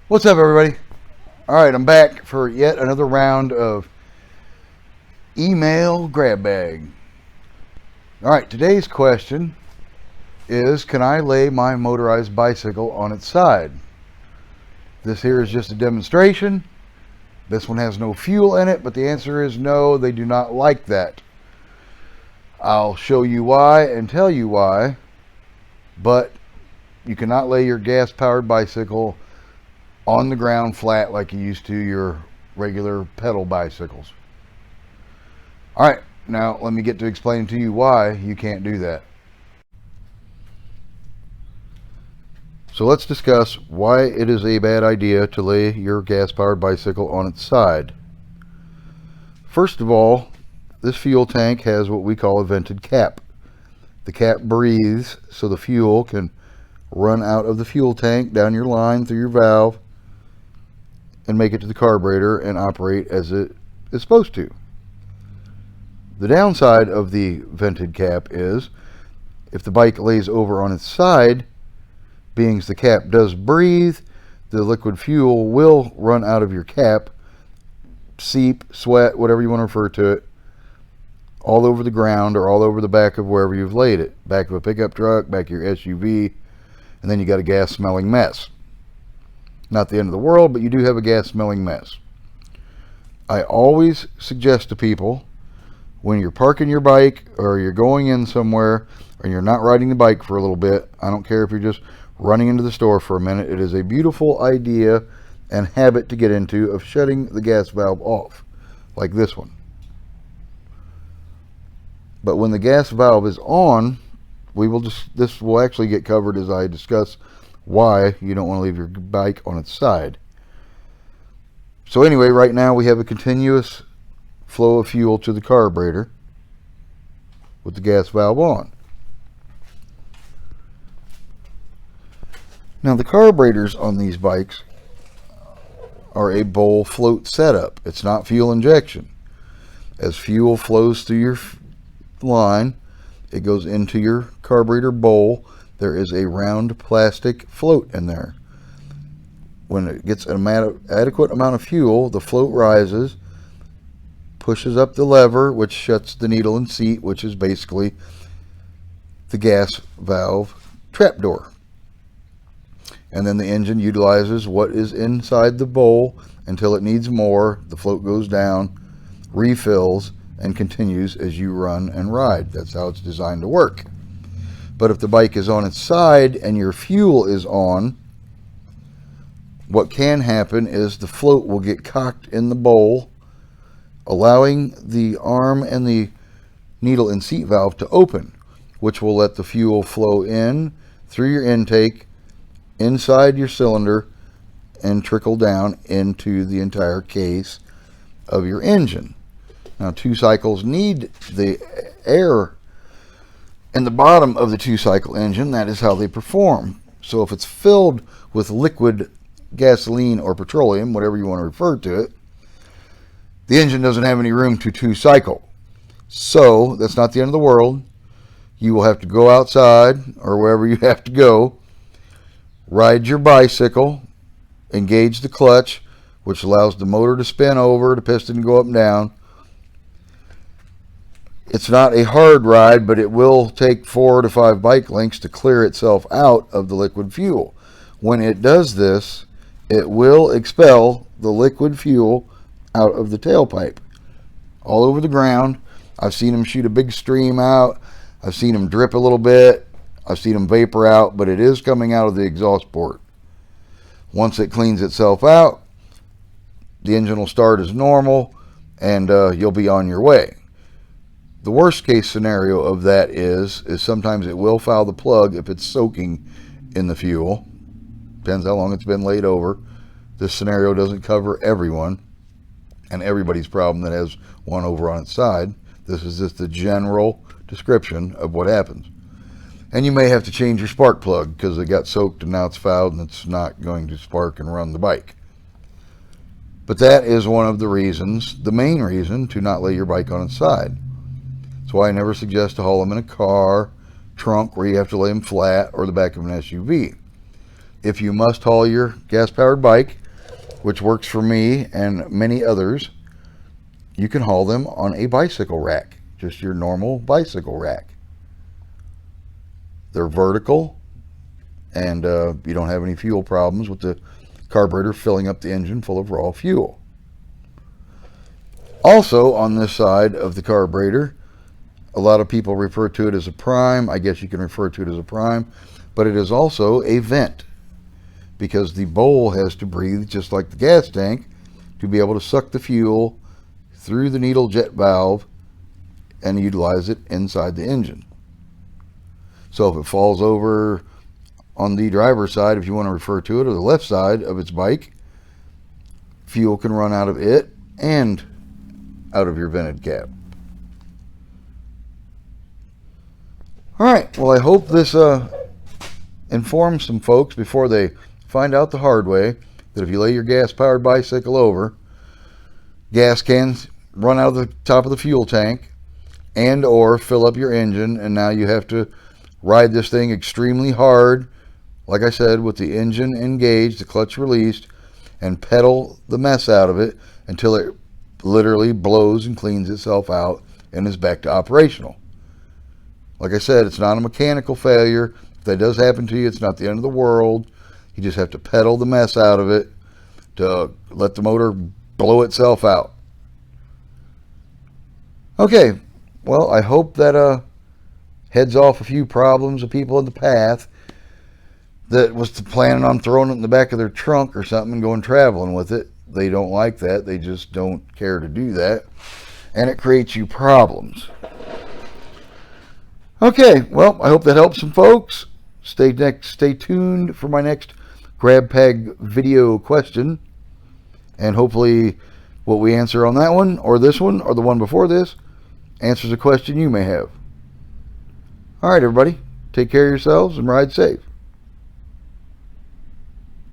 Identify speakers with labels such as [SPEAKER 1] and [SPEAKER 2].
[SPEAKER 1] What's up, everybody? All right, I'm back for yet another round of email grab bag. All right, today's question is, can I lay my motorized bicycle on its side? This here is just a demonstration. This one has no fuel in it, but the answer is no, they do not like that. I'll show you why and tell you why, but you cannot lay your gas-powered bicycle on the ground flat like you used to your regular pedal bicycles. All right, now let me get to explaining to you why you can't do that. So let's discuss why it is a bad idea to lay your gas-powered bicycle on its side. First of all, this fuel tank has what we call a vented cap. The cap breathes so the fuel can run out of the fuel tank down your line through your valve and make it to the carburetor and operate as it is supposed to. The downside of the vented cap is if the bike lays over on its side, being the cap does breathe, the liquid fuel will run out of your cap, seep, sweat, whatever you want to refer to it, all over the ground or all over the back of wherever you've laid it. Back of a pickup truck, back of your SUV, and then you got a gas smelling mess. Not the end of the world, but you do have a gas smelling mess. I always suggest to people, when you're parking your bike or you're going in somewhere or you're not riding the bike for a little bit, I don't care if you're just running into the store for a minute, it is a beautiful idea and habit to get into of shutting the gas valve off, like this one. But when the gas valve is on, this will actually get covered as I discuss why you don't want to leave your bike on its side. So anyway, right now we have a continuous flow of fuel to the carburetor with the gas valve on. Now the carburetors on these bikes are a bowl float setup. It's not fuel injection. As fuel flows through your line, it goes into your carburetor bowl. There is a round plastic float in there. When it gets an adequate amount of fuel, the float rises, pushes up the lever, which shuts the needle and seat, which is basically the gas valve trapdoor. And then the engine utilizes what is inside the bowl until it needs more. The float goes down, refills, and continues as you run and ride. That's how it's designed to work. But if the bike is on its side and your fuel is on, what can happen is the float will get cocked in the bowl, allowing the arm and the needle and seat valve to open, which will let the fuel flow in through your intake, inside your cylinder, and trickle down into the entire case of your engine. Now, two cycles need the air in the bottom of the two-cycle engine. That is how they perform. So if it's filled with liquid gasoline or petroleum, whatever you want to refer to it, the engine doesn't have any room to two-cycle. So that's not the end of the world. You will have to go outside or wherever you have to go, ride your bicycle, engage the clutch, which allows the motor to spin over, the piston to go up and down. It's not a hard ride, but it will take 4 to 5 bike lengths to clear itself out of the liquid fuel. When it does this, it will expel the liquid fuel out of the tailpipe all over the ground. I've seen them shoot a big stream out. I've seen them drip a little bit. I've seen them vapor out, but it is coming out of the exhaust port. Once it cleans itself out, the engine will start as normal, and you'll be on your way. The worst case scenario of that is sometimes it will foul the plug if it's soaking in the fuel. Depends how long it's been laid over. This scenario doesn't cover everyone and everybody's problem that has one over on its side. This is just the general description of what happens. And you may have to change your spark plug because it got soaked and now it's fouled and it's not going to spark and run the bike. But that is one of the reasons, the main reason, to not lay your bike on its side. That's why I never suggest to haul them in a car trunk where you have to lay them flat or the back of an SUV. If you must haul your gas-powered bike, which works for me and many others, you can haul them on a bicycle rack, just your normal bicycle rack. They're vertical, and you don't have any fuel problems with the carburetor filling up the engine full of raw fuel. Also, on this side of the carburetor, a lot of people refer to it as a prime. I guess you can refer to it as a prime, but it is also a vent, because the bowl has to breathe just like the gas tank to be able to suck the fuel through the needle jet valve and utilize it inside the engine. So if it falls over on the driver's side, if you want to refer to it, or the left side of its bike, fuel can run out of it and out of your vented cap. Alright, well, I hope this informs some folks before they find out the hard way that if you lay your gas-powered bicycle over, gas can run out of the top of the fuel tank and or fill up your engine, and now you have to ride this thing extremely hard, like I said, with the engine engaged, the clutch released, and pedal the mess out of it until it literally blows and cleans itself out and is back to operational. Like I said, it's not a mechanical failure. If that does happen to you, it's not the end of the world. You just have to pedal the mess out of it to let the motor blow itself out. Okay, well, I hope that heads off a few problems of people in the path that was planning on throwing it in the back of their trunk or something and going traveling with it. They don't like that. They just don't care to do that. And it creates you problems. Okay, well, I hope that helps some folks. Stay tuned for my next grab peg video question, and hopefully what we answer on that one, or this one, or the one before this, answers a question you may have. Alright, everybody, take care of yourselves and ride safe.